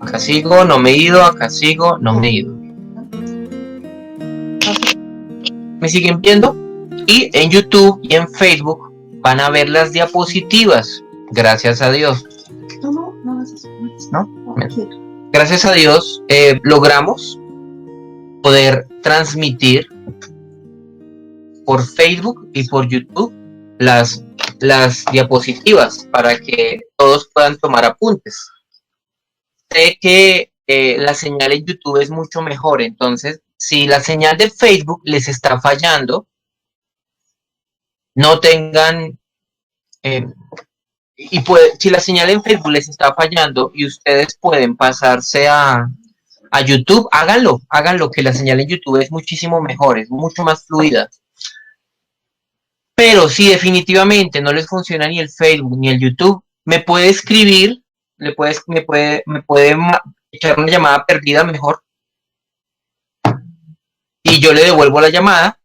Acá sigo, no me he ido, acá sigo, no me he ido. ¿Me siguen viendo? Y en YouTube y en Facebook van a ver las diapositivas. Gracias a Dios. ¿No? Gracias a Dios logramos poder transmitir por Facebook y por YouTube las diapositivas para que todos puedan tomar apuntes. Sé que la señal en YouTube es mucho mejor, entonces si la señal de Facebook les está fallando, no tengan si la señal en Facebook les está fallando y ustedes pueden pasarse a YouTube, háganlo, que la señal en YouTube es muchísimo mejor, es mucho más fluida. Pero si definitivamente no les funciona ni el Facebook ni el YouTube, me puede escribir, me puede echar una llamada perdida mejor y yo le devuelvo la llamada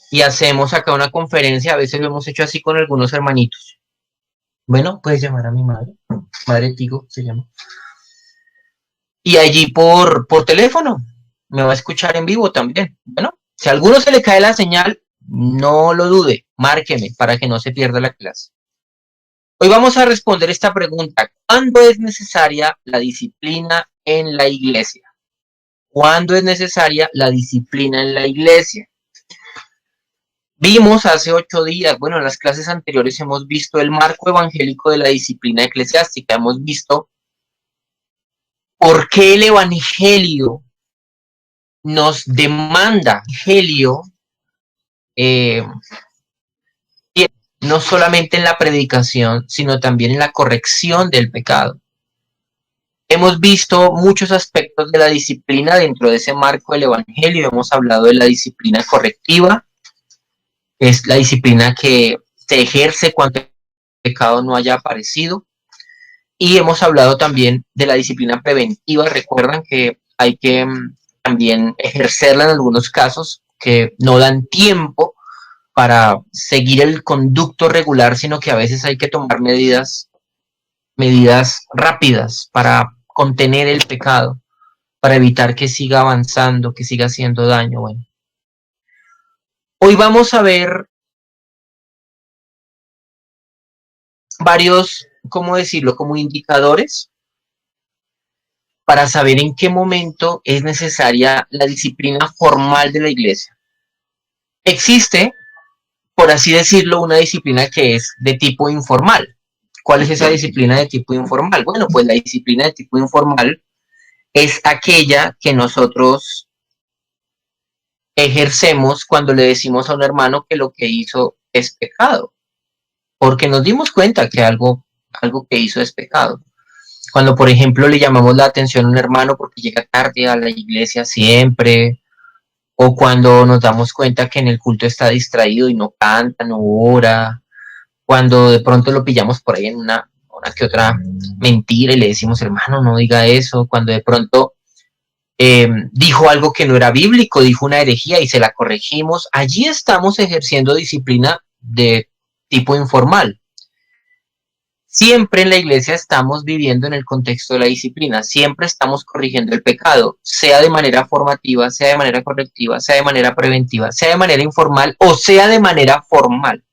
y hacemos acá una conferencia. A veces lo hemos hecho así con algunos hermanitos. Bueno, puedes llamar a mi madre, Madre Tigo se llama. Y allí por teléfono me va a escuchar en vivo también. Bueno, si a alguno se le cae la señal, no lo dude, márqueme para que no se pierda la clase. Hoy vamos a responder esta pregunta: ¿cuándo es necesaria la disciplina en la iglesia? ¿Cuándo es necesaria la disciplina en la iglesia? Vimos hace 8 días, bueno, en las clases anteriores hemos visto el marco evangélico de la disciplina eclesiástica, hemos visto por qué el evangelio nos demanda, no solamente en la predicación, sino también en la corrección del pecado. Hemos visto muchos aspectos de la disciplina dentro de ese marco del evangelio. Hemos hablado de la disciplina correctiva, es la disciplina que se ejerce cuando el pecado no haya aparecido. Y hemos hablado también de la disciplina preventiva. Recuerdan que hay que también ejercerla en algunos casos que no dan tiempo para seguir el conducto regular, sino que a veces hay que tomar medidas rápidas para contener el pecado, para evitar que siga avanzando, que siga haciendo daño. Bueno, hoy vamos a ver varios, ¿cómo decirlo?, como indicadores para saber en qué momento es necesaria la disciplina formal de la iglesia. Existe, por así decirlo, una disciplina que es de tipo informal. ¿Cuál es esa disciplina de tipo informal? Bueno, pues la disciplina de tipo informal es aquella que nosotros ejercemos cuando le decimos a un hermano que lo que hizo es pecado, porque nos dimos cuenta que algo que hizo es pecado. Cuando, por ejemplo, le llamamos la atención a un hermano porque llega tarde a la iglesia siempre, o cuando nos damos cuenta que en el culto está distraído y no canta, no ora, cuando de pronto lo pillamos por ahí en una que otra mentira y le decimos, hermano, no diga eso, cuando de pronto dijo algo que no era bíblico, dijo una herejía y se la corregimos, allí estamos ejerciendo disciplina de tipo informal. Siempre en la iglesia estamos viviendo en el contexto de la disciplina, siempre estamos corrigiendo el pecado, sea de manera formativa, sea de manera correctiva, sea de manera preventiva, sea de manera informal o sea de manera formal,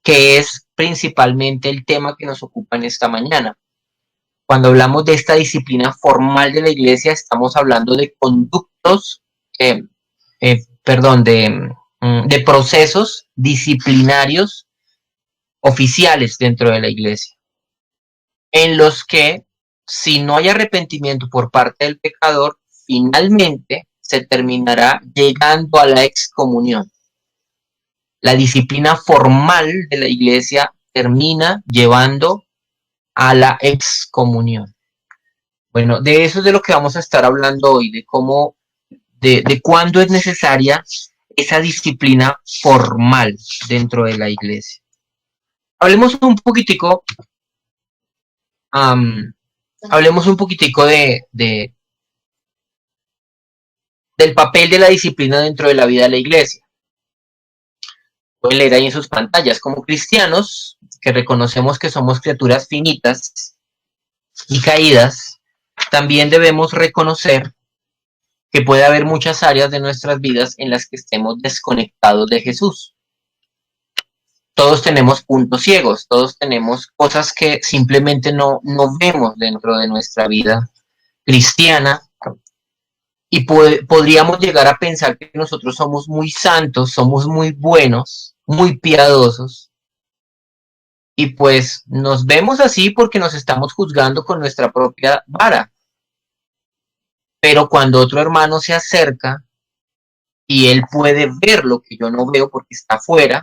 que es principalmente el tema que nos ocupa en esta mañana. Cuando hablamos de esta disciplina formal de la iglesia, estamos hablando de conductos, de procesos disciplinarios oficiales dentro de la iglesia, en los que si no hay arrepentimiento por parte del pecador, finalmente se terminará llegando a la excomunión. La disciplina formal de la iglesia termina llevando a la excomunión. Bueno, de eso es de lo que vamos a estar hablando hoy, de cómo, de cuándo es necesaria esa disciplina formal dentro de la iglesia. Hablemos un poquitico del papel de la disciplina dentro de la vida de la iglesia. Pueden leer ahí en sus pantallas. Como cristianos, que reconocemos que somos criaturas finitas y caídas, también debemos reconocer que puede haber muchas áreas de nuestras vidas en las que estemos desconectados de Jesús. Todos tenemos puntos ciegos, todos tenemos cosas que simplemente no vemos dentro de nuestra vida cristiana y podríamos llegar a pensar que nosotros somos muy santos, somos muy buenos, muy piadosos, y pues nos vemos así porque nos estamos juzgando con nuestra propia vara. Pero cuando otro hermano se acerca y él puede ver lo que yo no veo porque está afuera,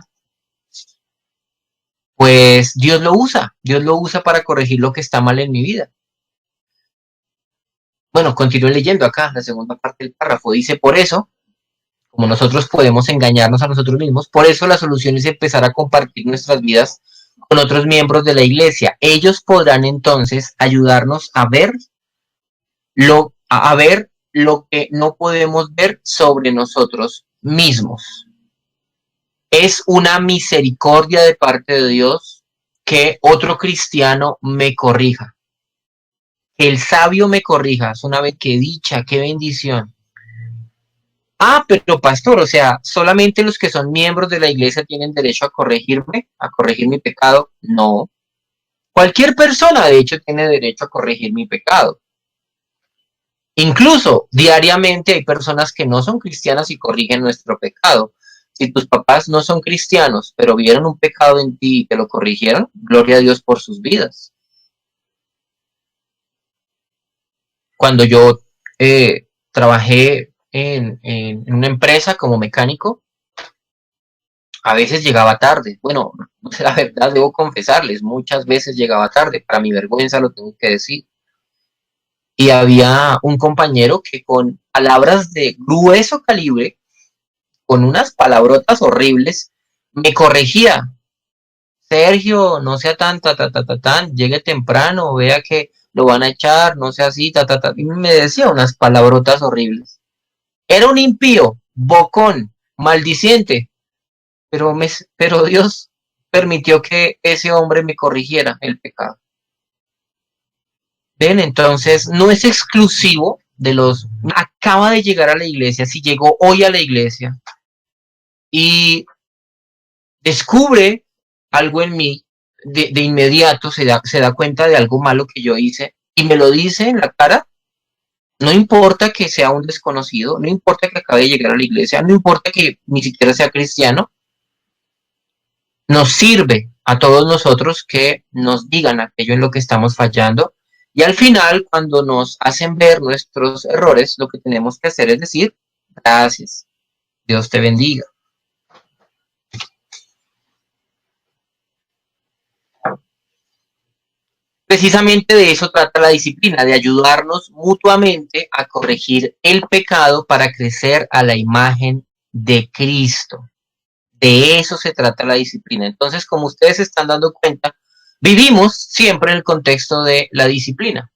pues Dios lo usa para corregir lo que está mal en mi vida. Bueno, continúe leyendo acá, la segunda parte del párrafo. Dice, por eso, como nosotros podemos engañarnos a nosotros mismos, por eso la solución es empezar a compartir nuestras vidas con otros miembros de la iglesia. Ellos podrán entonces ayudarnos a ver lo que no podemos ver sobre nosotros mismos. Es una misericordia de parte de Dios que otro cristiano me corrija. Que el sabio me corrija. Es una vez que dicha, qué bendición. Ah, pero pastor, o sea, solamente los que son miembros de la iglesia tienen derecho a corregirme, a corregir mi pecado. No. Cualquier persona, de hecho, tiene derecho a corregir mi pecado. Incluso diariamente hay personas que no son cristianas y corrigen nuestro pecado. Si tus papás no son cristianos, pero vieron un pecado en ti y te lo corrigieron, gloria a Dios por sus vidas. Cuando yo trabajé en una empresa como mecánico, a veces llegaba tarde. Bueno, la verdad debo confesarles, muchas veces llegaba tarde. Para mi vergüenza lo tengo que decir. Y había un compañero que con palabras de grueso calibre, con unas palabrotas horribles, me corregía. Sergio, no sea tan, llegue temprano, vea que lo van a echar, no sea así, y me decía unas palabrotas horribles. Era un impío, bocón, maldiciente, pero Dios permitió que ese hombre me corrigiera el pecado. Ven, entonces no es exclusivo de los, acaba de llegar a la iglesia, si llegó hoy a la iglesia y descubre algo en mí, de inmediato se da cuenta de algo malo que yo hice y me lo dice en la cara, no importa que sea un desconocido, no importa que acabe de llegar a la iglesia, no importa que ni siquiera sea cristiano, nos sirve a todos nosotros que nos digan aquello en lo que estamos fallando y al final cuando nos hacen ver nuestros errores, lo que tenemos que hacer es decir, gracias, Dios te bendiga. Precisamente de eso trata la disciplina, de ayudarnos mutuamente a corregir el pecado para crecer a la imagen de Cristo. De eso se trata la disciplina. Entonces, como ustedes se están dando cuenta, vivimos siempre en el contexto de la disciplina.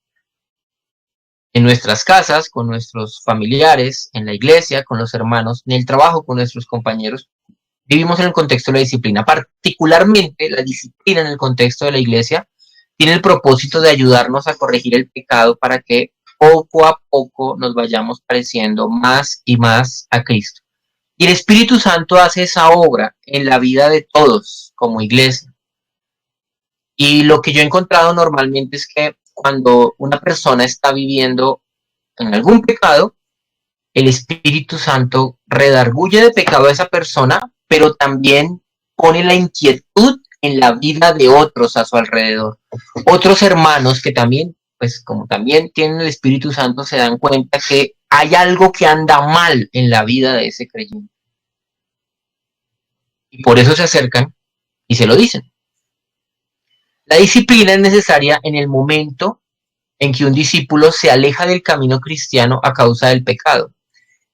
En nuestras casas, con nuestros familiares, en la iglesia, con los hermanos, en el trabajo, con nuestros compañeros. Vivimos en el contexto de la disciplina. Particularmente la disciplina en el contexto de la iglesia tiene el propósito de ayudarnos a corregir el pecado para que poco a poco nos vayamos pareciendo más y más a Cristo. Y el Espíritu Santo hace esa obra en la vida de todos como iglesia. Y lo que yo he encontrado normalmente es que cuando una persona está viviendo en algún pecado, el Espíritu Santo redarguye de pecado a esa persona, pero también pone la inquietud en la vida de otros a su alrededor. Otros hermanos que también, pues como también tienen el Espíritu Santo, se dan cuenta que hay algo que anda mal en la vida de ese creyente. Y por eso se acercan y se lo dicen. La disciplina es necesaria en el momento en que un discípulo se aleja del camino cristiano a causa del pecado.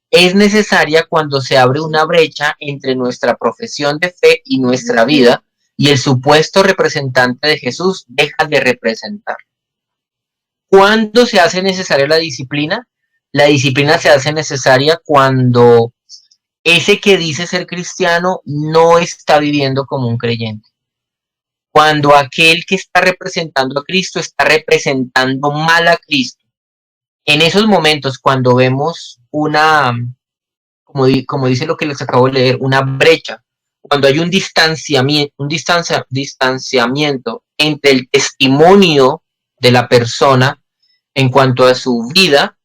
Es necesaria cuando se abre una brecha entre nuestra profesión de fe y nuestra vida y el supuesto representante de Jesús deja de representar. ¿Cuándo se hace necesaria la disciplina? La disciplina se hace necesaria cuando ese que dice ser cristiano no está viviendo como un creyente. Cuando aquel que está representando a Cristo está representando mal a Cristo. En esos momentos, cuando vemos una, como dice lo que les acabo de leer, una brecha, cuando hay distanciamiento entre el testimonio de la persona en cuanto a su vida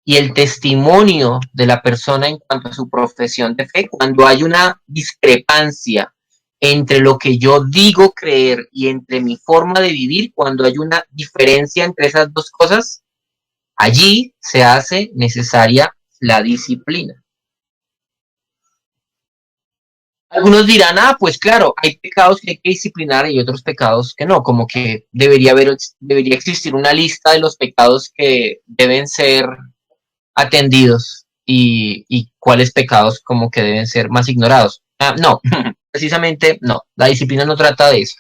y el testimonio de la persona en cuanto a su profesión de fe, cuando hay una discrepancia entre lo que yo digo creer y entre mi forma de vivir, cuando hay una diferencia entre esas dos cosas, allí se hace necesaria la disciplina. Algunos dirán, ah, pues claro, hay pecados que hay que disciplinar y otros pecados que no, como que debería existir una lista de los pecados que deben ser atendidos y cuáles pecados como que deben ser más ignorados. Ah, no, precisamente no, la disciplina no trata de eso.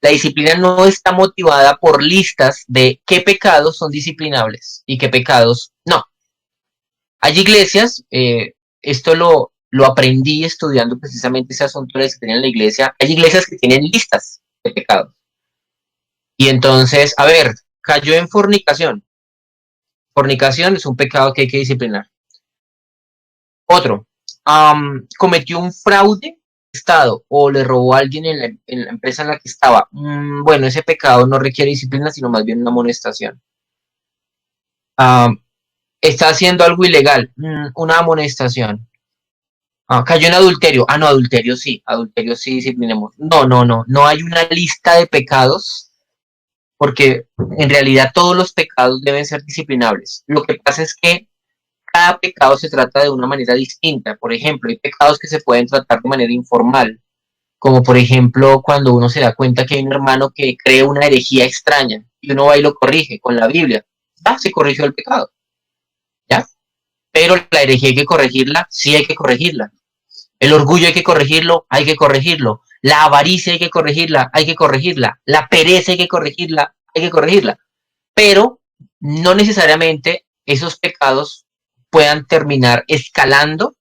La disciplina no está motivada por listas de qué pecados son disciplinables y qué pecados no. Hay iglesias, esto lo aprendí estudiando precisamente ese asunto de la disciplina en la iglesia, hay iglesias que tienen listas de pecados. Y entonces, a ver, cayó en fornicación. Fornicación es un pecado que hay que disciplinar. Otro, cometió un fraude Estado o le robó a alguien en la empresa en la que estaba. Bueno, ese pecado no requiere disciplina, sino más bien una amonestación. Um, está haciendo algo ilegal, una amonestación. Cayó en adulterio. Ah, no, adulterio sí disciplinemos. No, no, no, no hay una lista de pecados porque en realidad todos los pecados deben ser disciplinables. Lo que pasa es que cada pecado se trata de una manera distinta. Por ejemplo, hay pecados que se pueden tratar de manera informal, como por ejemplo cuando uno se da cuenta que hay un hermano que cree una herejía extraña y uno va y lo corrige con la Biblia. Ya se corrigió el pecado, ¿ya? Pero la herejía hay que corregirla, sí hay que corregirla. El orgullo hay que corregirlo, hay que corregirlo. La avaricia hay que corregirla, hay que corregirla. La pereza hay que corregirla, hay que corregirla. Pero no necesariamente esos pecados puedan terminar escalando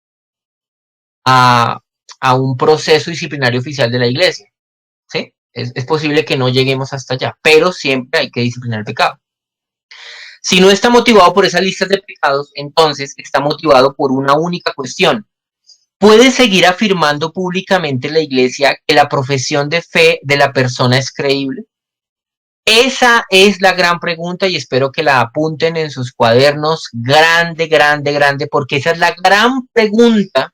a, a un proceso disciplinario oficial de la iglesia. ¿Sí? Es posible que no lleguemos hasta allá, pero siempre hay que disciplinar el pecado. Si no está motivado por esa lista de pecados, entonces está motivado por una única cuestión. ¿Puede seguir afirmando públicamente la iglesia que la profesión de fe de la persona es creíble? Esa es la gran pregunta y espero que la apunten en sus cuadernos grande, grande, grande, porque esa es la gran pregunta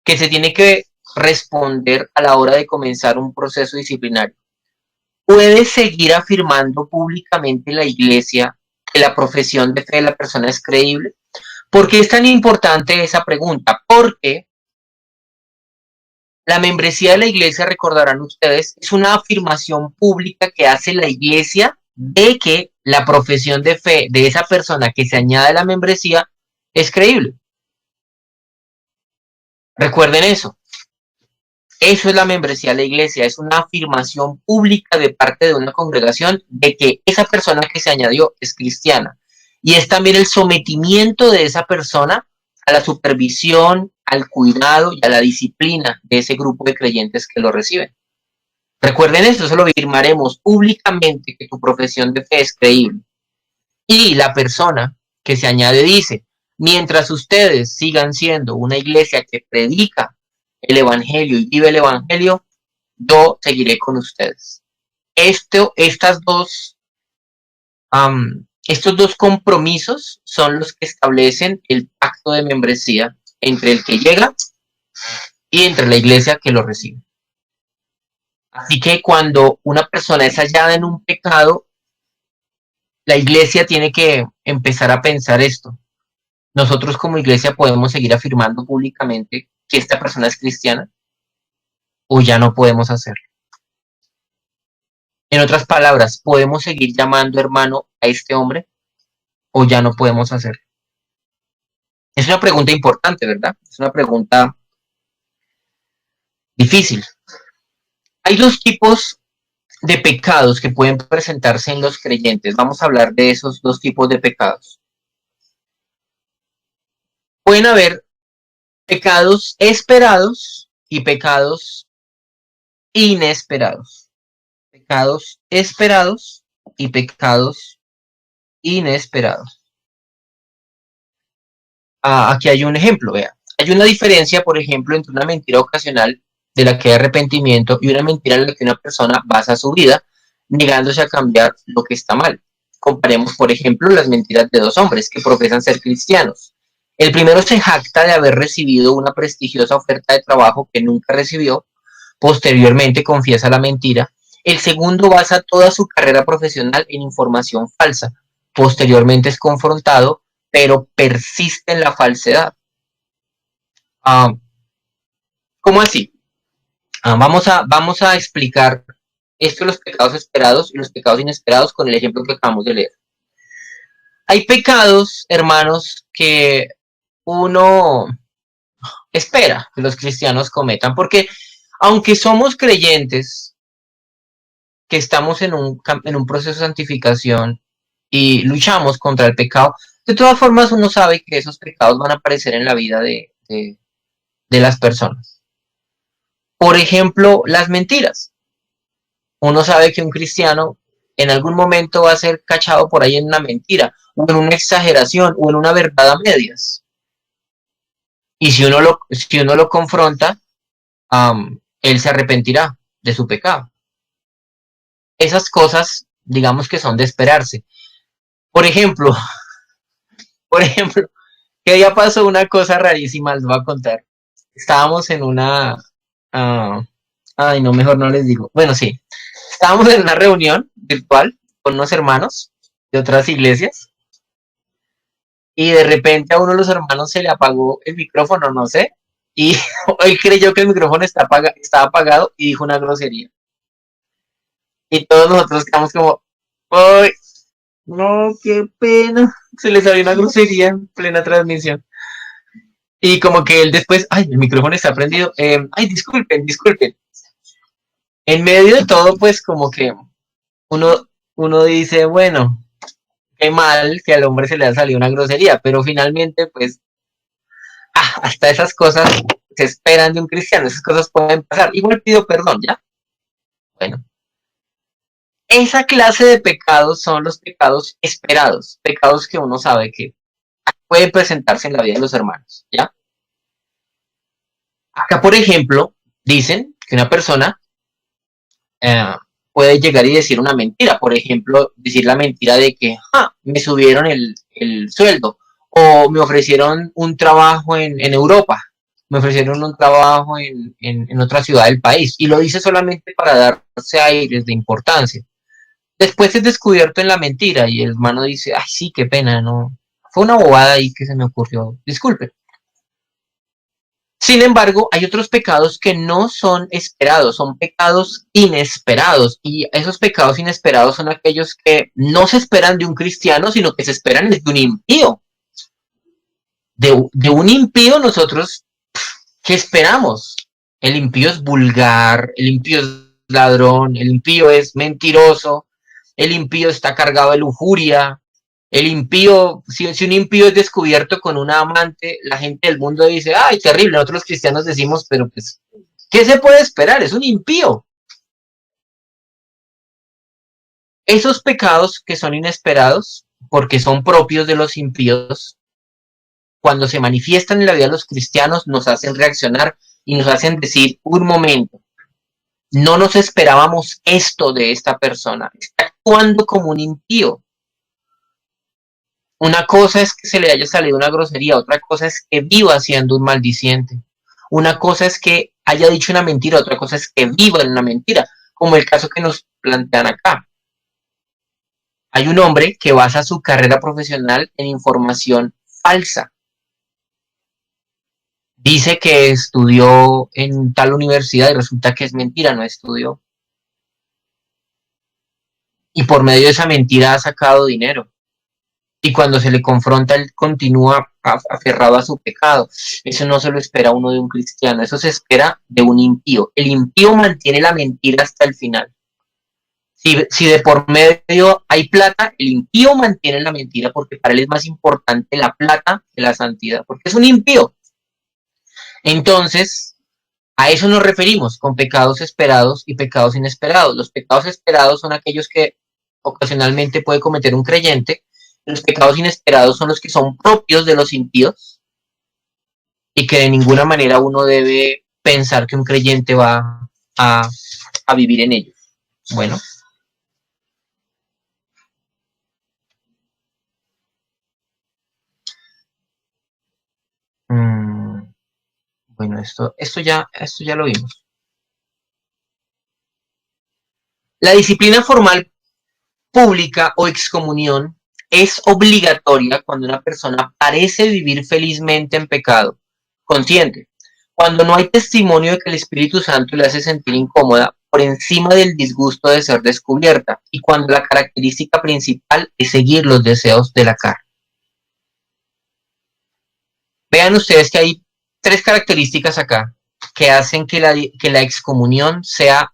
que se tiene que responder a la hora de comenzar un proceso disciplinario. ¿Puede seguir afirmando públicamente la iglesia que la profesión de fe de la persona es creíble? ¿Por qué es tan importante esa pregunta? Porque la membresía de la iglesia, recordarán ustedes, es una afirmación pública que hace la iglesia de que la profesión de fe de esa persona que se añade a la membresía es creíble. Recuerden eso. Eso es la membresía de la iglesia, es una afirmación pública de parte de una congregación de que esa persona que se añadió es cristiana. Y es también el sometimiento de esa persona a la supervisión, al cuidado y a la disciplina de ese grupo de creyentes que lo reciben. Recuerden esto, eso lo afirmaremos públicamente que tu profesión de fe es creíble. Y la persona que se añade dice, mientras ustedes sigan siendo una iglesia que predica el Evangelio y vive el Evangelio, yo seguiré con ustedes. Estas dos, estos dos compromisos son los que establecen el pacto de membresía entre el que llega y entre la iglesia que lo recibe. Así que cuando una persona es hallada en un pecado, la iglesia tiene que empezar a pensar esto. Nosotros como iglesia podemos seguir afirmando públicamente que esta persona es cristiana o ya no podemos hacerlo. En otras palabras, ¿podemos seguir llamando hermano a este hombre o ya no podemos hacerlo? Es una pregunta importante, ¿verdad? Es una pregunta difícil. Hay dos tipos de pecados que pueden presentarse en los creyentes. Vamos a hablar de esos dos tipos de pecados. Pueden haber pecados esperados y pecados inesperados. Pecados esperados y pecados inesperados. Aquí hay un ejemplo, vea. Hay una diferencia, por ejemplo, entre una mentira ocasional de la que hay arrepentimiento y una mentira en la que una persona basa su vida negándose a cambiar lo que está mal. Comparemos, por ejemplo, las mentiras de dos hombres que profesan ser cristianos. El primero se jacta de haber recibido una prestigiosa oferta de trabajo que nunca recibió. Posteriormente confiesa la mentira. El segundo basa toda su carrera profesional en información falsa. Posteriormente es confrontado, pero persiste en la falsedad. Ah, ¿Cómo así? Vamos a explicar esto de los pecados esperados y los pecados inesperados con el ejemplo que acabamos de leer. Hay pecados, hermanos, que uno espera que los cristianos cometan, porque aunque somos creyentes, que estamos en un proceso de santificación y luchamos contra el pecado, de todas formas uno sabe que esos pecados van a aparecer en la vida de las personas. Por ejemplo, las mentiras. Uno sabe que un cristiano en algún momento va a ser cachado por ahí en una mentira, o en una exageración, o en una verdad a medias. Y si uno lo confronta, él se arrepentirá de su pecado. Esas cosas, digamos que son de esperarse. Por ejemplo, por ejemplo, que ya pasó una cosa rarísima, les voy a contar. Estábamos en una... Uh, ay, no, mejor no les digo. Bueno, sí. Estábamos en una reunión virtual con unos hermanos de otras iglesias y de repente a uno de los hermanos se le apagó el micrófono, no sé, y él creyó que el micrófono estaba apagado y dijo una grosería. Y todos nosotros quedamos como, ¡ay! No, qué pena. Se les salió una grosería en plena transmisión. Y como que él después, ay, el micrófono está prendido. Ay, disculpen, disculpen. En medio de todo, pues como que uno, uno dice, bueno, qué mal que al hombre se le ha salido una grosería, pero finalmente, pues, hasta esas cosas se esperan de un cristiano, esas cosas pueden pasar. Igual pido perdón, ¿ya? Bueno, esa clase de pecados son los pecados esperados, pecados que uno sabe que pueden presentarse en la vida de los hermanos, ¿ya? Acá, por ejemplo, dicen que una persona eh, puede llegar y decir una mentira. Por ejemplo, decir la mentira de que me subieron el sueldo o me ofrecieron un trabajo en Europa, me ofrecieron un trabajo en otra ciudad del país y lo dice solamente para darse aires de importancia. Después es descubierto en la mentira y el hermano dice, ay, sí, qué pena, no. Fue una bobada ahí que se me ocurrió. Disculpe. Sin embargo, hay otros pecados que no son esperados, son pecados inesperados. Y esos pecados inesperados son aquellos que no se esperan de un cristiano, sino que se esperan de un impío. De un impío nosotros, ¿qué esperamos? El impío es vulgar, el impío es ladrón, el impío es mentiroso, el impío está cargado de lujuria, el impío, si un impío es descubierto con una amante, la gente del mundo dice, ay, terrible, nosotros los cristianos decimos, pero pues, ¿qué se puede esperar? Es un impío. Esos pecados que son inesperados, porque son propios de los impíos, cuando se manifiestan en la vida de los cristianos, nos hacen reaccionar y nos hacen decir, un momento, no nos esperábamos esto de esta persona, está actuando como un impío. Una cosa es que se le haya salido una grosería, otra cosa es que viva siendo un maldiciente. Una cosa es que haya dicho una mentira, otra cosa es que viva en una mentira, como el caso que nos plantean acá. Hay un hombre que basa su carrera profesional en información falsa. Dice que estudió en tal universidad y resulta que es mentira, no estudió. Y por medio de esa mentira ha sacado dinero. Y cuando se le confronta, él continúa aferrado a su pecado. Eso no se lo espera uno de un cristiano, eso se espera de un impío. El impío mantiene la mentira hasta el final. Si de por medio hay plata, el impío mantiene la mentira porque para él es más importante la plata que la santidad, porque es un impío. Entonces, a eso nos referimos con pecados esperados y pecados inesperados. Los pecados esperados son aquellos que ocasionalmente puede cometer un creyente. Los pecados inesperados son los que son propios de los impíos. y que de ninguna manera uno debe pensar que un creyente va a, a vivir en ellos. Bueno, mmm, bueno, esto ya lo vimos. La disciplina formal pública o excomunión es obligatoria cuando una persona parece vivir felizmente en pecado, consciente, cuando no hay testimonio de que el Espíritu Santo le hace sentir incómoda por encima del disgusto de ser descubierta y cuando la característica principal es seguir los deseos de la carne. Vean ustedes que hay tres características acá que hacen que la excomunión sea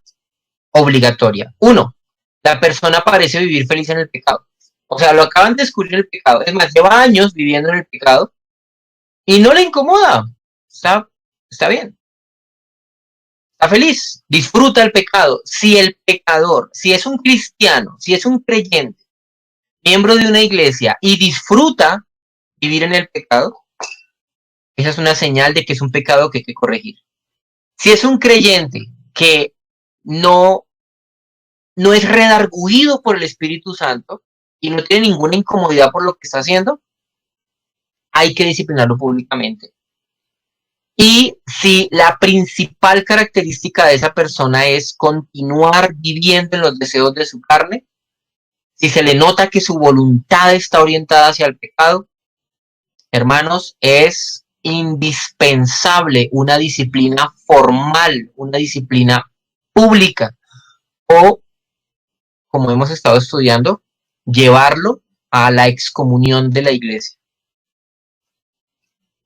obligatoria. Uno, la persona parece vivir feliz en el pecado. O sea, lo acaban de descubrir el pecado. Es más, lleva años viviendo en el pecado y no le incomoda. Está, está bien. Está feliz. Disfruta el pecado. Si el pecador, si es un cristiano, si es un creyente, miembro de una iglesia y disfruta vivir en el pecado, esa es una señal de que es un pecado que hay que corregir. Si es un creyente que no, no es redarguido por el Espíritu Santo y no tiene ninguna incomodidad por lo que está haciendo, hay que disciplinarlo públicamente. Y si la principal característica de esa persona es continuar viviendo en los deseos de su carne, si se le nota que su voluntad está orientada hacia el pecado, hermanos, es indispensable una disciplina formal, una disciplina pública o, como hemos estado estudiando, llevarlo a la excomunión de la iglesia.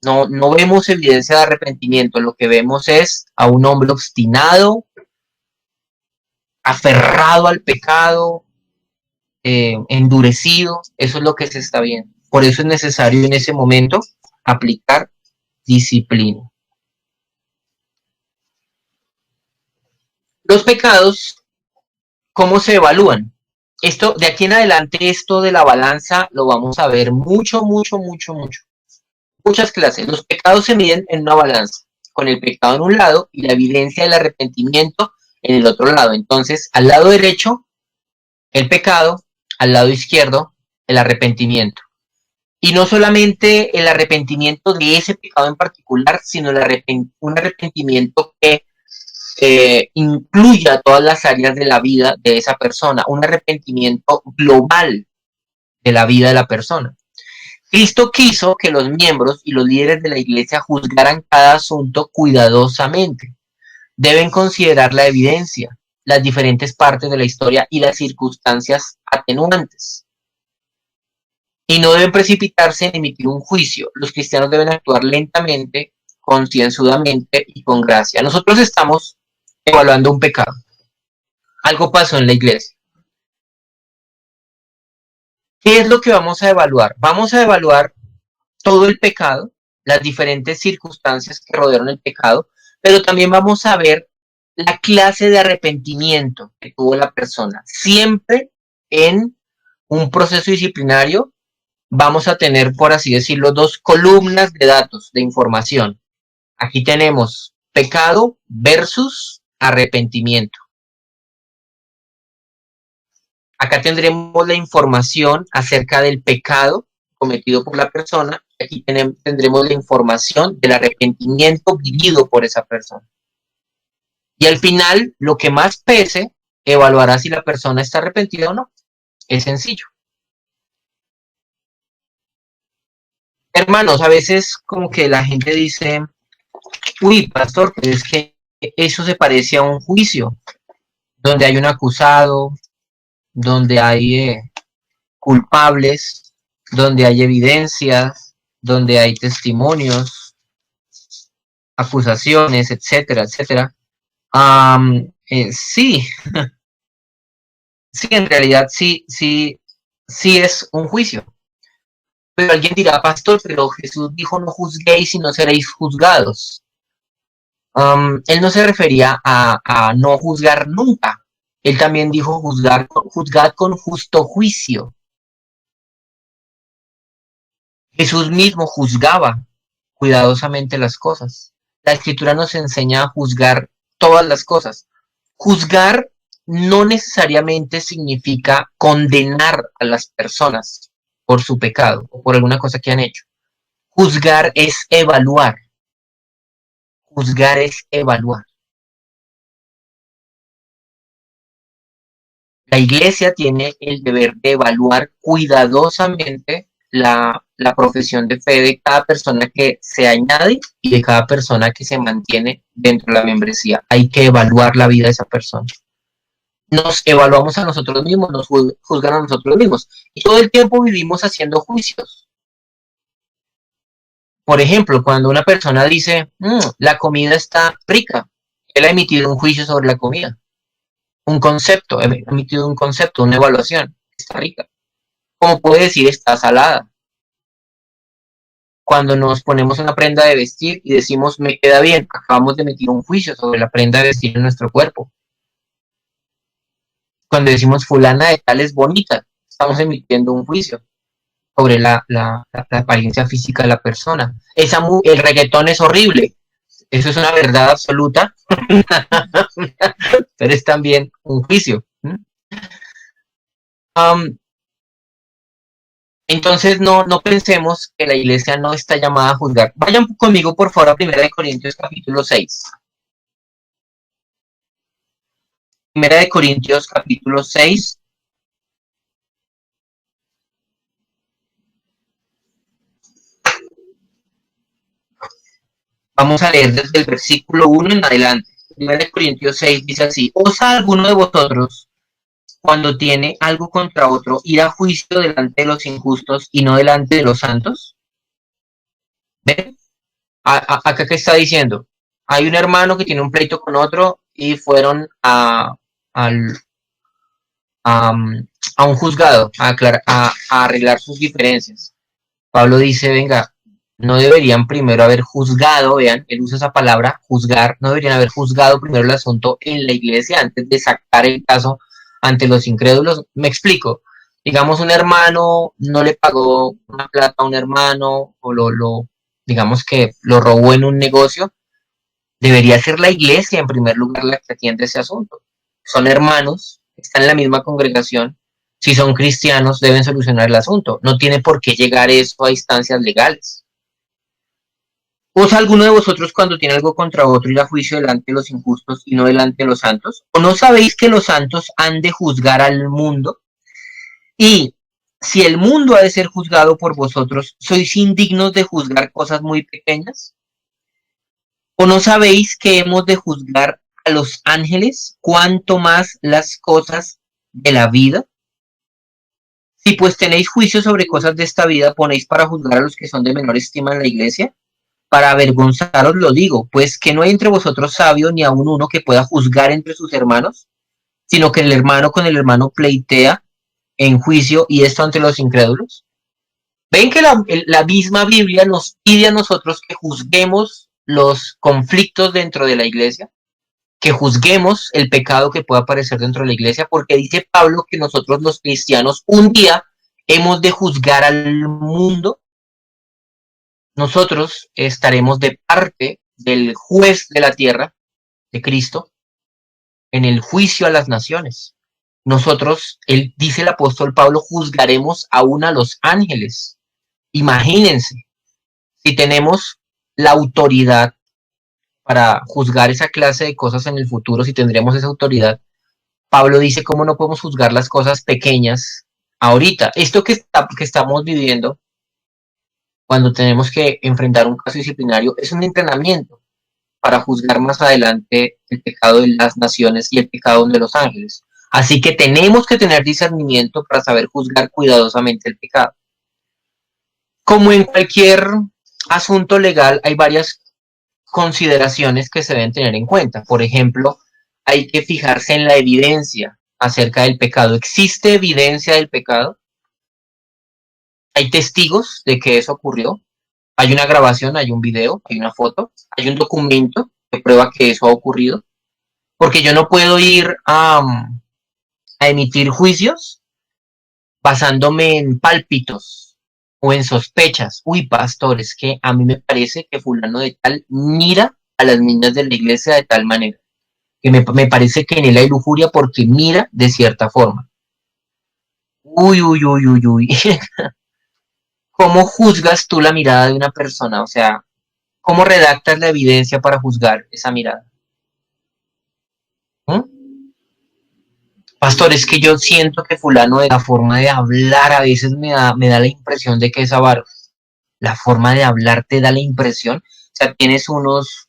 No vemos evidencia de arrepentimiento, lo que vemos es a un hombre obstinado, aferrado al pecado, endurecido, eso es lo que se está viendo. Por eso es necesario en ese momento aplicar disciplina. Los pecados, ¿cómo se evalúan? Esto, de aquí en adelante, esto de la balanza lo vamos a ver mucho, mucho, mucho, mucho. Muchas clases. Los pecados se miden en una balanza, con el pecado en un lado y la evidencia del arrepentimiento en el otro lado. Entonces, al lado derecho, el pecado, al lado izquierdo, el arrepentimiento. Y no solamente el arrepentimiento de ese pecado en particular, sino un arrepentimiento que incluya todas las áreas de la vida de esa persona, un arrepentimiento global de la vida de la persona. Cristo quiso que los miembros y los líderes de la iglesia juzgaran cada asunto cuidadosamente. Deben considerar la evidencia, las diferentes partes de la historia y las circunstancias atenuantes. Y no deben precipitarse en emitir un juicio. Los cristianos deben actuar lentamente, concienzudamente y con gracia. Nosotros estamos evaluando un pecado. Algo pasó en la iglesia. ¿Qué es lo que vamos a evaluar? Vamos a evaluar todo el pecado, las diferentes circunstancias que rodearon el pecado, pero también vamos a ver la clase de arrepentimiento que tuvo la persona. Siempre en un proceso disciplinario vamos a tener, por así decirlo, dos columnas de datos, de información. Aquí tenemos pecado versus arrepentimiento. Acá tendremos la información acerca del pecado cometido por la persona. Aquí tendremos la información del arrepentimiento vivido por esa persona. Y al final, lo que más pese, evaluará si la persona está arrepentida o no. Es sencillo. Hermanos, a veces como que la gente dice, uy, pastor, pero es que eso se parece a un juicio, donde hay un acusado, donde hay culpables, donde hay evidencias, donde hay testimonios, acusaciones, etcétera, etcétera. Sí, sí, en realidad sí es un juicio. Pero alguien dirá, pastor, pero Jesús dijo no juzguéis y no seréis juzgados. Él no se refería a no juzgar nunca. Él también dijo juzgad con justo juicio. Jesús mismo juzgaba cuidadosamente las cosas. La escritura nos enseña a juzgar todas las cosas. Juzgar no necesariamente significa condenar a las personas por su pecado o por alguna cosa que han hecho. Juzgar es evaluar. Juzgar es evaluar. La iglesia tiene el deber de evaluar cuidadosamente la profesión de fe de cada persona que se añade y de cada persona que se mantiene dentro de la membresía. Hay que evaluar la vida de esa persona. Nos evaluamos a nosotros mismos, nos juzgan a nosotros mismos. Y todo el tiempo vivimos haciendo juicios. Por ejemplo, cuando una persona dice, la comida está rica, él ha emitido un juicio sobre la comida. Un concepto, ha emitido un concepto, una evaluación. Está rica. Como puede decir, está salada. Cuando nos ponemos una prenda de vestir y decimos, me queda bien, acabamos de emitir un juicio sobre la prenda de vestir en nuestro cuerpo. Cuando decimos, fulana de tal es bonita, estamos emitiendo un juicio sobre la apariencia física de la persona. El reggaetón es horrible. Eso es una verdad absoluta, pero es también un juicio. Entonces no pensemos que la iglesia no está llamada a juzgar. Vayan conmigo por favor a 1 Corintios capítulo 6. 1 Corintios capítulo 6. Vamos a leer desde el versículo 1 en adelante. 1 Corintios 6 dice así: ¿Osa alguno de vosotros, cuando tiene algo contra otro, ir a juicio delante de los injustos y no delante de los santos? ¿Ven? Acá que está diciendo, hay un hermano que tiene un pleito con otro y fueron al, a, a un juzgado a arreglar sus diferencias. Pablo dice, venga, no deberían primero haber juzgado, vean, él usa esa palabra, juzgar, no deberían haber juzgado primero el asunto en la iglesia antes de sacar el caso ante los incrédulos. Me explico. Digamos, un hermano no le pagó una plata a un hermano o digamos que lo robó en un negocio. Debería ser la iglesia en primer lugar la que atiende ese asunto. Son hermanos, están en la misma congregación. Si son cristianos, deben solucionar el asunto. No tiene por qué llegar eso a instancias legales. ¿Usa alguno de vosotros cuando tiene algo contra otro ir a juicio delante de los injustos y no delante de los santos? ¿O no sabéis que los santos han de juzgar al mundo? Y si el mundo ha de ser juzgado por vosotros, ¿sois indignos de juzgar cosas muy pequeñas? ¿O no sabéis que hemos de juzgar a los ángeles, cuanto más las cosas de la vida? Si pues tenéis juicio sobre cosas de esta vida, ¿ponéis para juzgar a los que son de menor estima en la iglesia? Para avergonzaros lo digo, pues que no hay entre vosotros sabio ni aun uno que pueda juzgar entre sus hermanos, sino que el hermano con el hermano pleitea en juicio, y esto ante los incrédulos. Ven que la misma Biblia nos pide a nosotros que juzguemos los conflictos dentro de la iglesia, que juzguemos el pecado que pueda aparecer dentro de la iglesia, porque dice Pablo que nosotros los cristianos un día hemos de juzgar al mundo. Nosotros estaremos de parte del juez de la tierra, de Cristo, en el juicio a las naciones. Nosotros, dice el apóstol Pablo, juzgaremos aún a los ángeles. Imagínense, si tenemos la autoridad para juzgar esa clase de cosas en el futuro, si tendremos esa autoridad, Pablo dice cómo no podemos juzgar las cosas pequeñas ahorita. Esto que estamos viviendo, cuando tenemos que enfrentar un caso disciplinario, es un entrenamiento para juzgar más adelante el pecado de las naciones y el pecado de los ángeles. Así que tenemos que tener discernimiento para saber juzgar cuidadosamente el pecado. Como en cualquier asunto legal, hay varias consideraciones que se deben tener en cuenta. Por ejemplo, hay que fijarse en la evidencia acerca del pecado. ¿Existe evidencia del pecado? ¿Hay testigos de que eso ocurrió? ¿Hay una grabación, hay un video, hay una foto, hay un documento que prueba que eso ha ocurrido? Porque yo no puedo ir a emitir juicios basándome en pálpitos o en sospechas. Uy, pastor, es que a mí me parece que fulano de tal mira a las niñas de la iglesia de tal manera. Que me parece que en él hay lujuria porque mira de cierta forma. Uy, uy, uy, uy, uy. ¿Cómo juzgas tú la mirada de una persona? O sea, ¿cómo redactas la evidencia para juzgar esa mirada? ¿Mm? Pastor, es que yo siento que fulano de la forma de hablar a veces me da la impresión de que es avaro. La forma de hablar te da la impresión. O sea, tienes unos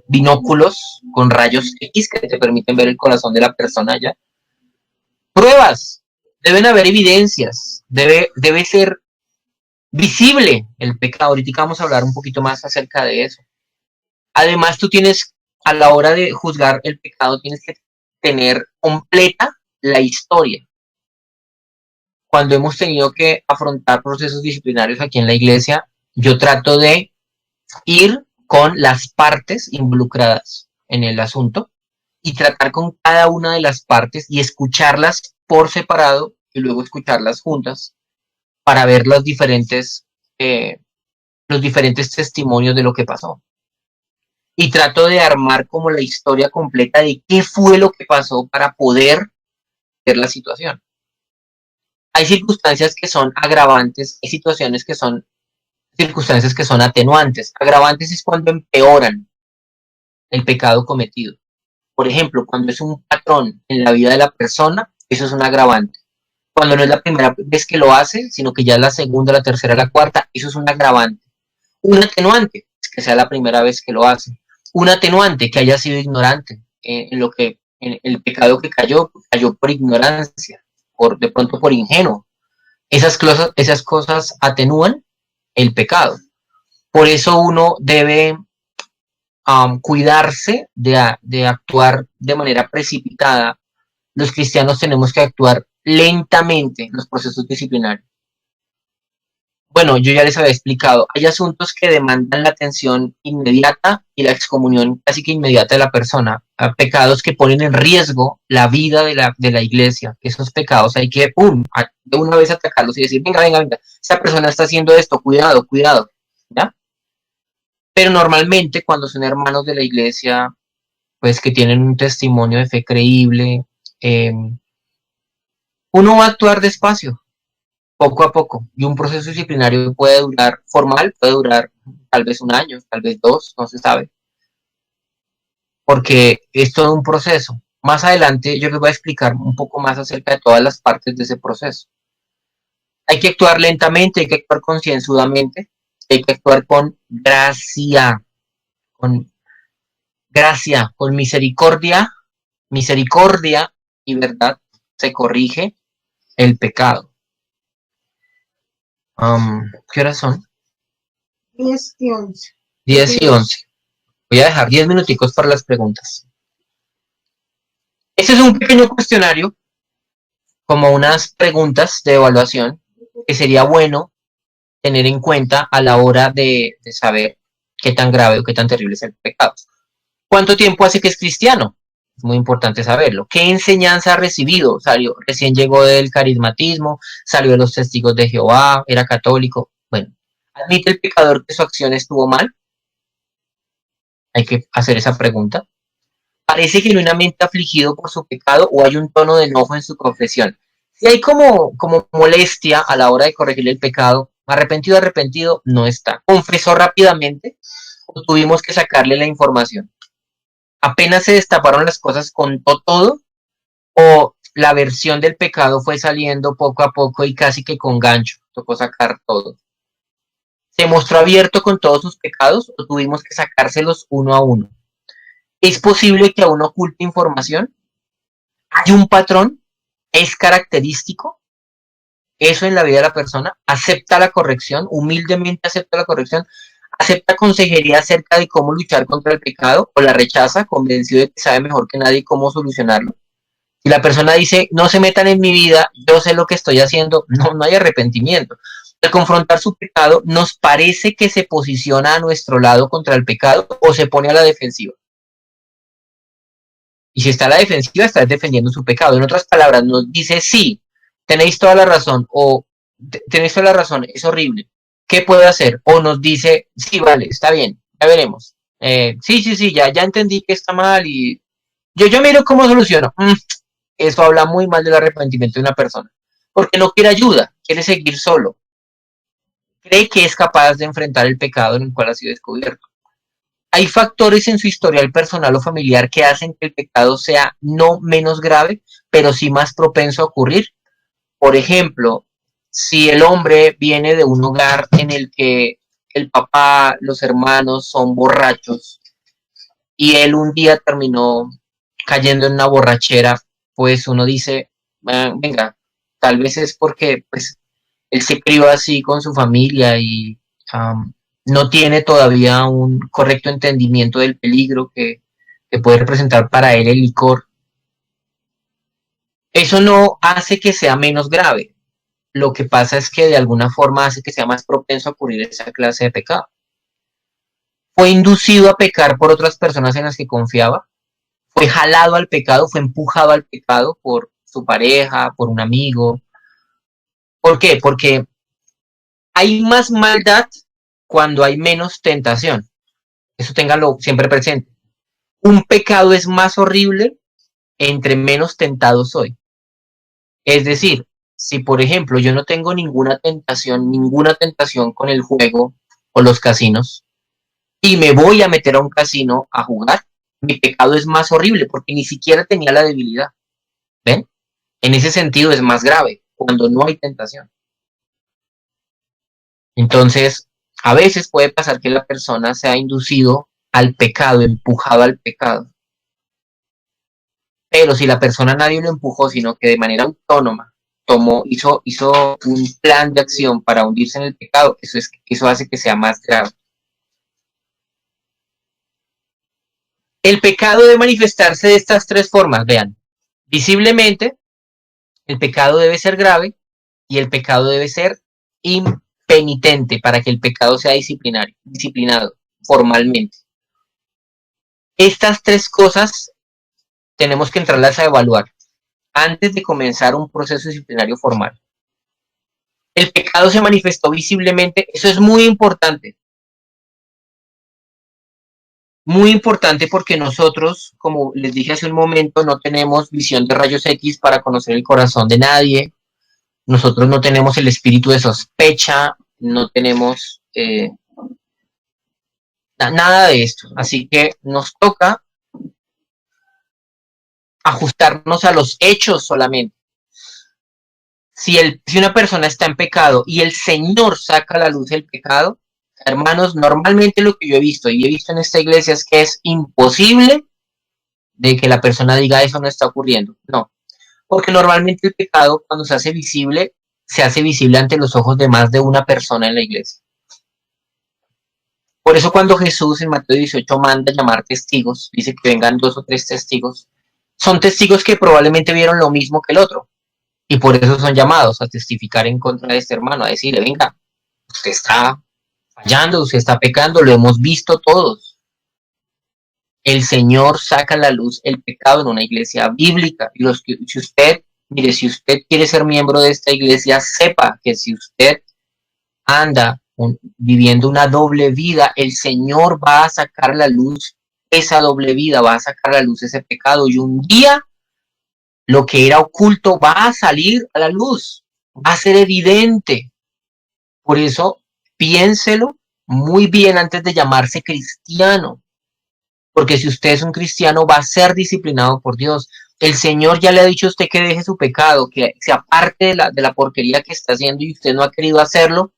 binóculos con rayos X que te permiten ver el corazón de la persona ya. Pruebas, deben haber evidencias, debe ser visible el pecado. Ahorita vamos a hablar un poquito más acerca de eso. Además, tú tienes, a la hora de juzgar el pecado, tienes que tener completa la historia. Cuando hemos tenido que afrontar procesos disciplinarios aquí en la iglesia, yo trato de ir con las partes involucradas en el asunto y tratar con cada una de las partes y escucharlas por separado y luego escucharlas juntas para ver eh, los diferentes testimonios de lo que pasó. Y trato de armar como la historia completa de qué fue lo que pasó para poder ver la situación. Hay circunstancias que son agravantes, hay situaciones que son circunstancias que son atenuantes. Agravantes es cuando empeoran el pecado cometido. Por ejemplo, cuando es un patrón en la vida de la persona, eso es un agravante. Cuando no es la primera vez que lo hace, sino que ya es la segunda, la tercera, la cuarta, eso es un agravante. Un atenuante es que sea la primera vez que lo hace. Un atenuante que haya sido ignorante en lo que en el pecado que cayó por ignorancia, de pronto por ingenuo. Esas cosas atenúan el pecado. Por eso uno debe cuidarse de actuar de manera precipitada. Los cristianos tenemos que actuar lentamente en los procesos disciplinarios. Bueno, yo ya les había explicado, hay asuntos que demandan la atención inmediata y la excomunión casi que inmediata de la persona, a pecados que ponen en riesgo la vida de la iglesia. Esos pecados hay que, de una vez atacarlos y decir, venga, venga, venga, esa persona está haciendo esto, cuidado, cuidado, ¿ya? Pero normalmente cuando son hermanos de la iglesia, pues que tienen un testimonio de fe creíble, eh, uno va a actuar despacio, poco a poco, y un proceso disciplinario puede durar, formal, puede durar tal vez un año, tal vez dos, no se sabe, porque es todo un proceso. Más adelante yo les voy a explicar un poco más acerca de todas las partes de ese proceso. Hay que actuar lentamente, hay que actuar concienzudamente, hay que actuar con gracia, con misericordia y verdad, se corrige el pecado. ¿Qué horas son? 10 y 11. 10 y 11. Voy a dejar 10 minuticos para las preguntas. Este es un pequeño cuestionario, como unas preguntas de evaluación, que sería bueno tener en cuenta a la hora de saber qué tan grave o qué tan terrible es el pecado. ¿Cuánto tiempo hace que es cristiano? Es muy importante saberlo. ¿Qué enseñanza ha recibido? Recién llegó del carismatismo, salió de los testigos de Jehová, era católico. Bueno, ¿admite el pecador que su acción estuvo mal? Hay que hacer esa pregunta. ¿Parece genuinamente afligido por su pecado o hay un tono de enojo en su confesión? Si hay como molestia a la hora de corregir el pecado, arrepentido, no está. ¿Confesó rápidamente o tuvimos que sacarle la información? ¿Apenas se destaparon las cosas, contó todo o la versión del pecado fue saliendo poco a poco y casi que con gancho? Tocó sacar todo. ¿Se mostró abierto con todos sus pecados o tuvimos que sacárselos uno a uno? ¿Es posible que aún oculte información? ¿Hay un patrón? ¿Es característico eso en la vida de la persona? ¿Acepta la corrección? ¿Humildemente acepta la corrección? ¿Acepta consejería acerca de cómo luchar contra el pecado o la rechaza, convencido de que sabe mejor que nadie cómo solucionarlo? Si la persona dice, no se metan en mi vida, yo sé lo que estoy haciendo, no hay arrepentimiento. Al confrontar su pecado, ¿nos parece que se posiciona a nuestro lado contra el pecado o se pone a la defensiva? Y si está a la defensiva, está defendiendo su pecado. En otras palabras, nos dice, sí, tenéis toda la razón, o Tenés toda la razón, es horrible. ¿Qué puede hacer? O nos dice, sí, vale, está bien, ya veremos. Sí, ya entendí que está mal y yo miro cómo soluciono. Eso habla muy mal del arrepentimiento de una persona. Porque no quiere ayuda, quiere seguir solo. Cree que es capaz de enfrentar el pecado en el cual ha sido descubierto. Hay factores en su historial personal o familiar que hacen que el pecado sea no menos grave, pero sí más propenso a ocurrir. Por ejemplo, si el hombre viene de un hogar en el que el papá, los hermanos son borrachos y él un día terminó cayendo en una borrachera, pues uno dice, venga, tal vez es porque pues él se crió así con su familia y no tiene todavía un correcto entendimiento del peligro que puede representar para él el licor. Eso no hace que sea menos grave. Lo que pasa es que de alguna forma hace que sea más propenso a ocurrir esa clase de pecado. Fue inducido a pecar por otras personas en las que confiaba, fue jalado al pecado, fue empujado al pecado por su pareja, por un amigo. ¿Por qué? Porque hay más maldad cuando hay menos tentación. Eso téngalo siempre presente. Un pecado es más horrible entre menos tentado soy. Es decir, si por ejemplo yo no tengo ninguna tentación con el juego o los casinos, y me voy a meter a un casino a jugar, mi pecado es más horrible porque ni siquiera tenía la debilidad. ¿Ven? En ese sentido es más grave cuando no hay tentación. Entonces, a veces puede pasar que la persona sea inducido al pecado, empujado al pecado. Pero si la persona nadie lo empujó, sino que de manera autónoma hizo un plan de acción para hundirse en el pecado, eso hace que sea más grave. El pecado debe manifestarse de estas tres formas, vean. Visiblemente, el pecado debe ser grave y el pecado debe ser impenitente para que el pecado sea disciplinado formalmente. Estas tres cosas tenemos que entrarlas a evaluar antes de comenzar un proceso disciplinario formal. El pecado se manifestó visiblemente, eso es muy importante porque nosotros, como les dije hace un momento, no tenemos visión de rayos X para conocer el corazón de nadie, nosotros no tenemos el espíritu de sospecha, no tenemos nada de esto, así que nos toca ajustarnos a los hechos solamente. Si una persona está en pecado y el Señor saca a la luz el pecado, hermanos, normalmente lo que yo he visto y he visto en esta iglesia es que es imposible de que la persona diga eso no está ocurriendo. No, porque normalmente el pecado cuando se hace visible ante los ojos de más de una persona en la iglesia. Por eso cuando Jesús en Mateo 18 manda llamar testigos, dice que vengan 2 o 3 testigos, son testigos que probablemente vieron lo mismo que el otro. Y por eso son llamados a testificar en contra de este hermano, a decirle, venga, usted está fallando, usted está pecando, lo hemos visto todos. El Señor saca a la luz el pecado en una iglesia bíblica. Y si usted quiere ser miembro de esta iglesia, sepa que si usted anda viviendo una doble vida, el Señor va a sacar a la luz esa doble vida, va a sacar a la luz ese pecado. Y un día lo que era oculto va a salir a la luz, va a ser evidente. Por eso, piénselo muy bien antes de llamarse cristiano, porque si usted es un cristiano va a ser disciplinado por Dios. El Señor ya le ha dicho a usted que deje su pecado, que se aparte de la porquería que está haciendo y usted no ha querido hacerlo.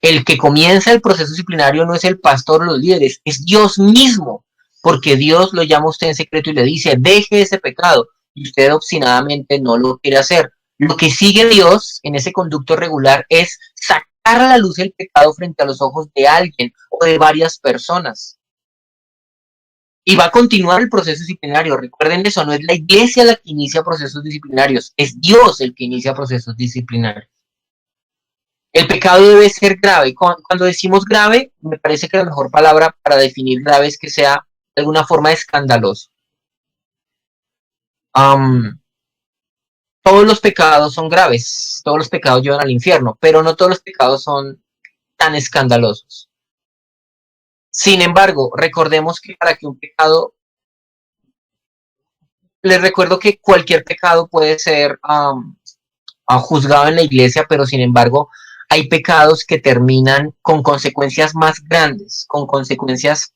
El que comienza el proceso disciplinario no es el pastor o los líderes, es Dios mismo, porque Dios lo llama a usted en secreto y le dice, deje ese pecado, y usted obstinadamente no lo quiere hacer. Lo que sigue Dios en ese conducto regular es sacar a la luz el pecado frente a los ojos de alguien o de varias personas. Y va a continuar el proceso disciplinario. Recuerden eso, no es la iglesia la que inicia procesos disciplinarios, es Dios el que inicia procesos disciplinarios. El pecado debe ser grave. Cuando decimos grave, me parece que la mejor palabra para definir grave es que sea de alguna forma escandaloso. todos los pecados son graves, todos los pecados llevan al infierno, pero no todos los pecados son tan escandalosos. Sin embargo, recordemos que para que un pecado, les recuerdo que cualquier pecado puede ser juzgado en la iglesia, pero sin embargo hay pecados que terminan con consecuencias más grandes, con consecuencias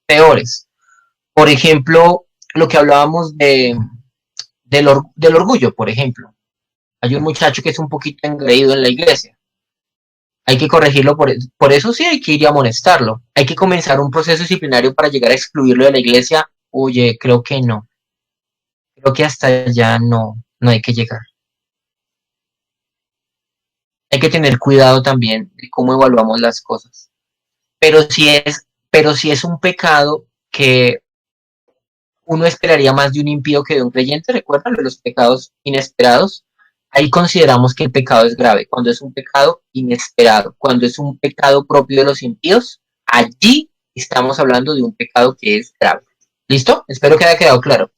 peores. Por ejemplo, lo que hablábamos del orgullo, por ejemplo. Hay un muchacho que es un poquito engreído en la iglesia. Hay que corregirlo, por eso sí hay que ir a amonestarlo. Hay que comenzar un proceso disciplinario para llegar a excluirlo de la iglesia. Oye, creo que no. Creo que hasta allá no hay que llegar. Hay que tener cuidado también de cómo evaluamos las cosas. Pero si es un pecado que uno esperaría más de un impío que de un creyente, recuerdan los pecados inesperados. Ahí consideramos que el pecado es grave, cuando es un pecado inesperado, cuando es un pecado propio de los impíos, allí estamos hablando de un pecado que es grave. ¿Listo? Espero que haya quedado claro.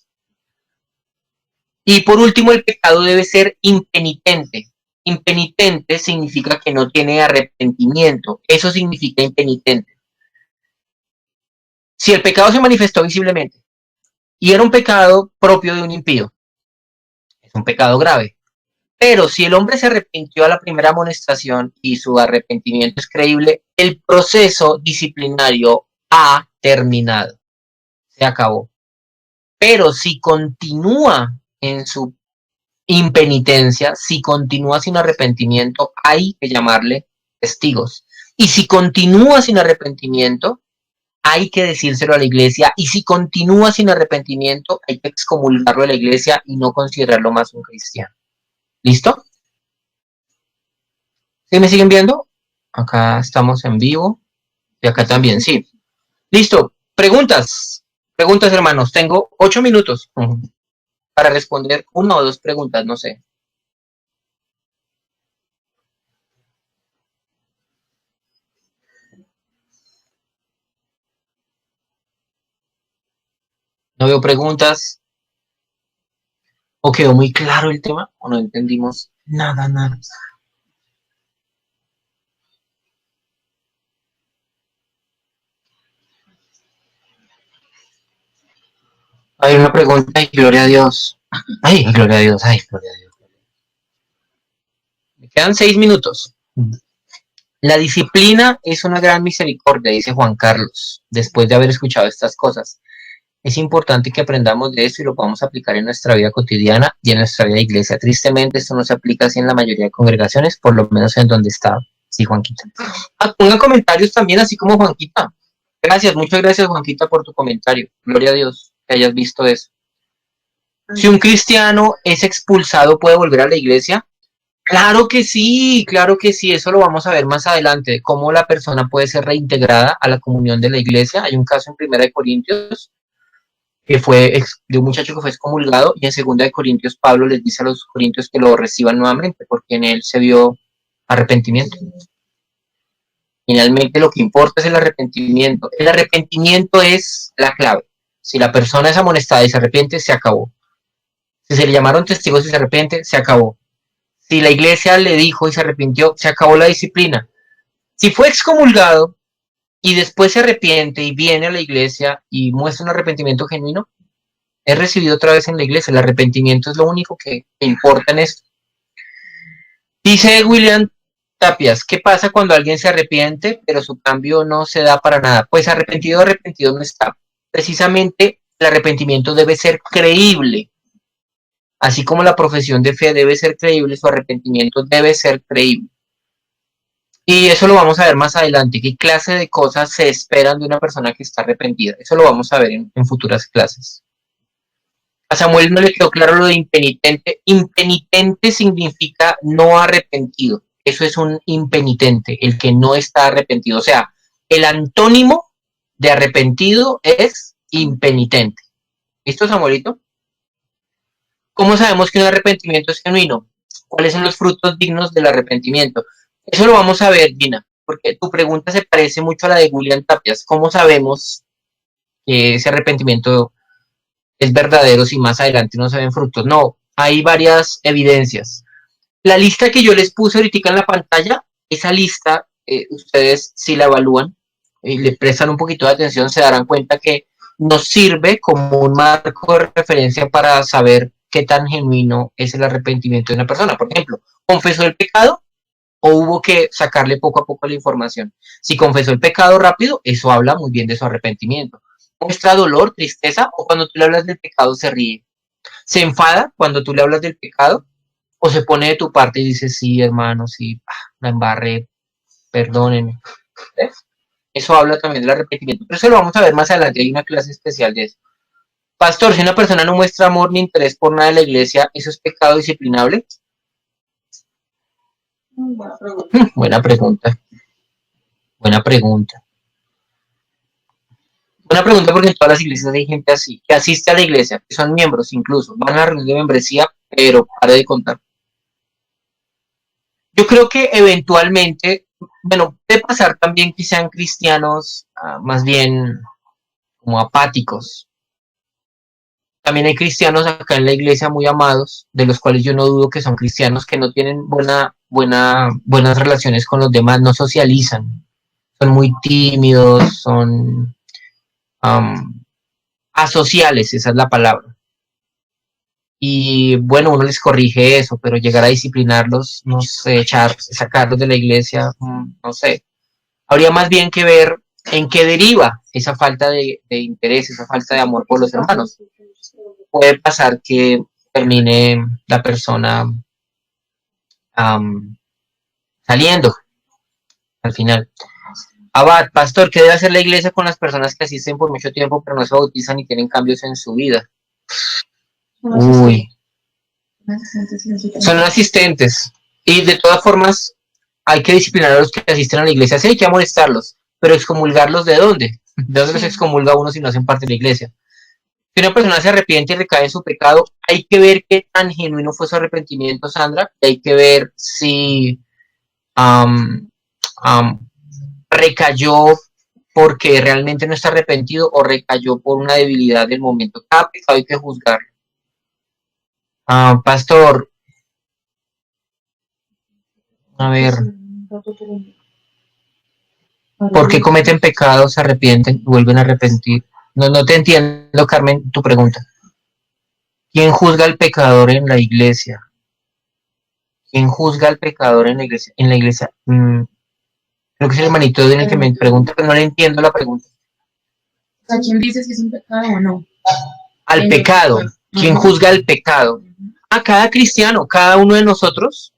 Y por último, el pecado debe ser impenitente. Impenitente significa que no tiene arrepentimiento. Eso significa impenitente. Si el pecado se manifestó visiblemente y era un pecado propio de un impío, es un pecado grave. Pero si el hombre se arrepintió a la primera amonestación y su arrepentimiento es creíble, el proceso disciplinario ha terminado. Se acabó. Pero si continúa en su impenitencia, si continúa sin arrepentimiento, hay que llamarle testigos. Y si continúa sin arrepentimiento, hay que decírselo a la iglesia. Y si continúa sin arrepentimiento, hay que excomulgarlo de la iglesia y no considerarlo más un cristiano. ¿Listo? ¿Sí me siguen viendo? Acá estamos en vivo. Y acá también, sí. Listo. Preguntas. Preguntas, hermanos. Tengo 8 minutos para responder 1 o 2 preguntas, no sé. No veo preguntas. ¿O quedó muy claro el tema? ¿O no entendimos nada? Hay una pregunta. Ay, gloria a Dios. Ay, gloria a Dios. Ay, gloria a Dios. Me quedan 6 minutos. La disciplina es una gran misericordia, dice Juan Carlos, después de haber escuchado estas cosas. Es importante que aprendamos de esto y lo podamos aplicar en nuestra vida cotidiana y en nuestra vida de iglesia. Tristemente, esto no se aplica así en la mayoría de congregaciones, por lo menos en donde está. Sí, Juanquita. Ponga comentarios también, así como Juanquita. Gracias, muchas gracias, Juanquita, por tu comentario. Gloria a Dios que hayas visto eso. Si un cristiano es expulsado, ¿puede volver a la iglesia? Claro que sí, eso lo vamos a ver más adelante, cómo la persona puede ser reintegrada a la comunión de la iglesia. Hay un caso en Primera de Corintios que fue de un muchacho que fue excomulgado, y en Segunda de Corintios Pablo les dice a los corintios que lo reciban nuevamente porque en él se vio arrepentimiento. Finalmente lo que importa es el arrepentimiento. El arrepentimiento es la clave. Si la persona es amonestada y se arrepiente, se acabó. Si se le llamaron testigos y se arrepiente, se acabó. Si la iglesia le dijo y se arrepintió, se acabó la disciplina. Si fue excomulgado y después se arrepiente y viene a la iglesia y muestra un arrepentimiento genuino, es recibido otra vez en la iglesia. El arrepentimiento es lo único que importa en esto. Dice William Tapias, ¿qué pasa cuando alguien se arrepiente pero su cambio no se da para nada? Pues arrepentido no está. Precisamente el arrepentimiento debe ser creíble. Así como la profesión de fe debe ser creíble, su arrepentimiento debe ser creíble. Y eso lo vamos a ver más adelante. ¿Qué clase de cosas se esperan de una persona que está arrepentida? Eso lo vamos a ver en futuras clases. A Samuel no le quedó claro lo de impenitente. Impenitente significa no arrepentido. Eso es un impenitente, el que no está arrepentido. O sea, el antónimo de arrepentido es impenitente. ¿Listo, Samuelito? ¿Cómo sabemos que un arrepentimiento es genuino? ¿Cuáles son los frutos dignos del arrepentimiento? Eso lo vamos a ver, Gina, porque tu pregunta se parece mucho a la de William Tapias. ¿Cómo sabemos que ese arrepentimiento es verdadero si más adelante no se ven frutos? No, hay varias evidencias. La lista que yo les puse ahorita en la pantalla, esa lista, ustedes si la evalúan y le prestan un poquito de atención, se darán cuenta que nos sirve como un marco de referencia para saber qué tan genuino es el arrepentimiento de una persona. Por ejemplo, ¿confesó el pecado o hubo que sacarle poco a poco la información? Si confesó el pecado rápido, eso habla muy bien de su arrepentimiento. Muestra dolor, tristeza, o cuando tú le hablas del pecado se ríe. Se enfada cuando tú le hablas del pecado, o se pone de tu parte y dice, sí, hermano, sí, la embarré, perdónenme. ¿Ves? Eso habla también del arrepentimiento. Pero eso lo vamos a ver más adelante, hay una clase especial de eso. Pastor, si una persona no muestra amor ni interés por nada de la iglesia, ¿eso es pecado disciplinable? Buena pregunta. Buena pregunta. Buena pregunta. Buena pregunta porque en todas las iglesias hay gente así, que asiste a la iglesia, que son miembros incluso, van a la reunión de membresía, pero para de contar. Yo creo que eventualmente, bueno, puede pasar también que sean cristianos más bien como apáticos. También hay cristianos acá en la iglesia muy amados, de los cuales yo no dudo que son cristianos que no tienen buenas relaciones con los demás, no socializan, son muy tímidos, son asociales, esa es la palabra. Y bueno, uno les corrige eso, pero llegar a disciplinarlos, no sé, sacarlos de la iglesia, no sé. Habría más bien que ver en qué deriva esa falta de interés, esa falta de amor por los hermanos. Puede pasar que termine la persona saliendo al final. Abad, pastor, ¿qué debe hacer la iglesia con las personas que asisten por mucho tiempo pero no se bautizan y tienen cambios en su vida? Uy, son asistentes. Y de todas formas, hay que disciplinar a los que asisten a la iglesia. Sí, hay que amonestarlos, pero excomulgarlos ¿de dónde? ¿De dónde los excomulga uno si no hacen parte de la iglesia? Si una persona se arrepiente y recae en su pecado, hay que ver qué tan genuino fue su arrepentimiento, Sandra, y hay que ver si um, um, recayó porque realmente no está arrepentido o recayó por una debilidad del momento. Cada pecado hay que juzgarlo. Pastor, a ver, ¿por qué cometen pecados, se arrepienten y vuelven a arrepentir? No te entiendo, Carmen, tu pregunta. ¿Quién juzga al pecador en la iglesia? ¿Quién juzga al pecador en la iglesia? Creo que es el hermanito en el que me pregunta, pero no le entiendo la pregunta. ¿A quién dices que es un pecado o no? Al pecado. ¿Quién juzga al pecado? A cada cristiano, cada uno de nosotros,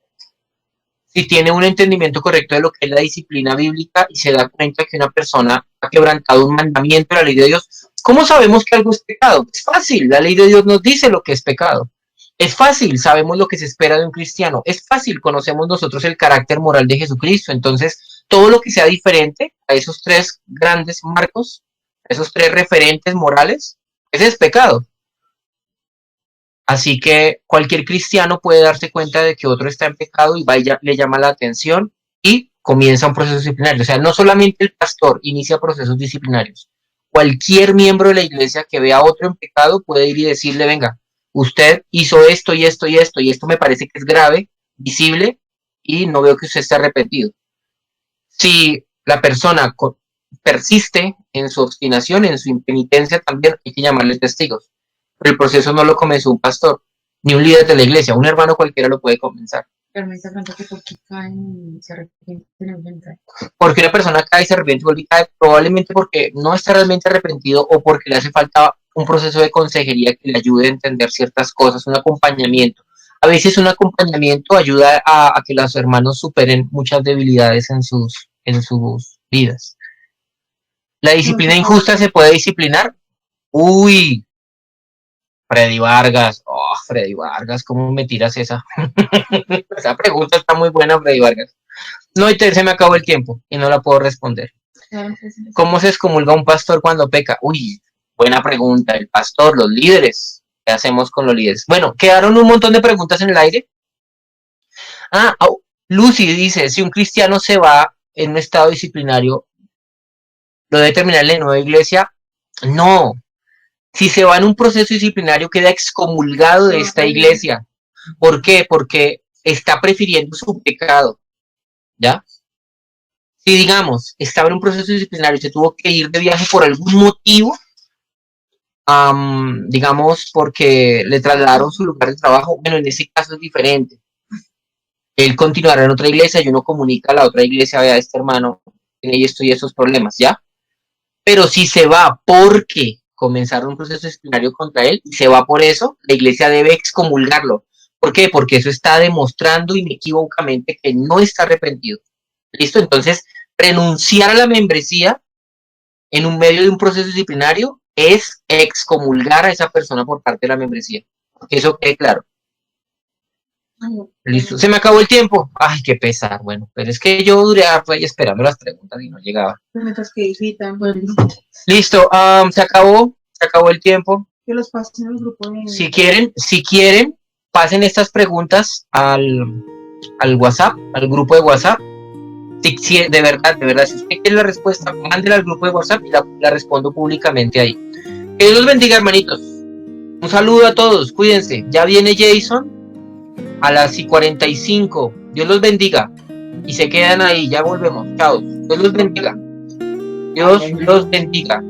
si tiene un entendimiento correcto de lo que es la disciplina bíblica y se da cuenta que una persona ha quebrantado un mandamiento de la ley de Dios, ¿cómo sabemos que algo es pecado? Es fácil, la ley de Dios nos dice lo que es pecado. Es fácil, sabemos lo que se espera de un cristiano. Es fácil, conocemos nosotros el carácter moral de Jesucristo. Entonces, todo lo que sea diferente a esos tres grandes marcos, a esos tres referentes morales, ese es pecado. Así que cualquier cristiano puede darse cuenta de que otro está en pecado y vaya, le llama la atención y comienza un proceso disciplinario. O sea, no solamente el pastor inicia procesos disciplinarios. Cualquier miembro de la iglesia que vea a otro en pecado puede ir y decirle, venga, usted hizo esto y esto y esto y esto me parece que es grave, visible y no veo que usted esté arrepentido. Si la persona persiste en su obstinación, en su impenitencia, también hay que llamarle testigos. Pero el proceso no lo comenzó un pastor, ni un líder de la iglesia, un hermano cualquiera lo puede comenzar. Pero me está preguntando que por qué caen y se arrepienten en el ventre. Porque una persona cae y se arrepiente y vuelve y cae, probablemente porque no está realmente arrepentido o porque le hace falta un proceso de consejería que le ayude a entender ciertas cosas, un acompañamiento. A veces un acompañamiento ayuda a que los hermanos superen muchas debilidades en sus vidas. ¿La disciplina injusta se puede disciplinar? Uy, Freddy Vargas. Oh, Freddy Vargas, ¿cómo me tiras esa? Esa pregunta está muy buena, Freddy Vargas. No, y se me acabó el tiempo y no la puedo responder. ¿Cómo se excomulga un pastor cuando peca? Uy, buena pregunta. El pastor, los líderes. ¿Qué hacemos con los líderes? Bueno, quedaron un montón de preguntas en el aire. Lucy dice, si un cristiano se va en un estado disciplinario, ¿lo debe terminar en la nueva iglesia? No. Si se va en un proceso disciplinario, queda excomulgado de esta iglesia. ¿Por qué? Porque está prefiriendo su pecado, ¿ya? Si, digamos, estaba en un proceso disciplinario y se tuvo que ir de viaje por algún motivo, digamos, porque le trasladaron su lugar de trabajo, bueno, en ese caso es diferente. Él continuará en otra iglesia y uno comunica a la otra iglesia, vea, este hermano tiene esto y esos problemas, ¿ya? Pero si se va porque comenzaron un proceso disciplinario contra él y se va por eso, la iglesia debe excomulgarlo. ¿Por qué? Porque eso está demostrando inequívocamente que no está arrepentido. ¿Listo? Entonces, renunciar a la membresía en un medio de un proceso disciplinario es excomulgar a esa persona por parte de la membresía. Que eso quede claro. Listo. Se me acabó el tiempo. Ay, qué pesar. Bueno, pero es que yo duré ahí esperando las preguntas y no llegaba. Mientras que editan, bueno, Listo. Se acabó el tiempo. que los pasen al grupo de... Si quieren, pasen estas preguntas al WhatsApp, al grupo de WhatsApp. Si, de verdad, si usted quiere la respuesta, mándela al grupo de WhatsApp y la respondo públicamente ahí. Que Dios los bendiga, hermanitos. Un saludo a todos, cuídense. Ya viene Jason a las 45. Dios los bendiga. Y se quedan ahí, ya volvemos. Chao. Dios los bendiga. Dios los bendiga.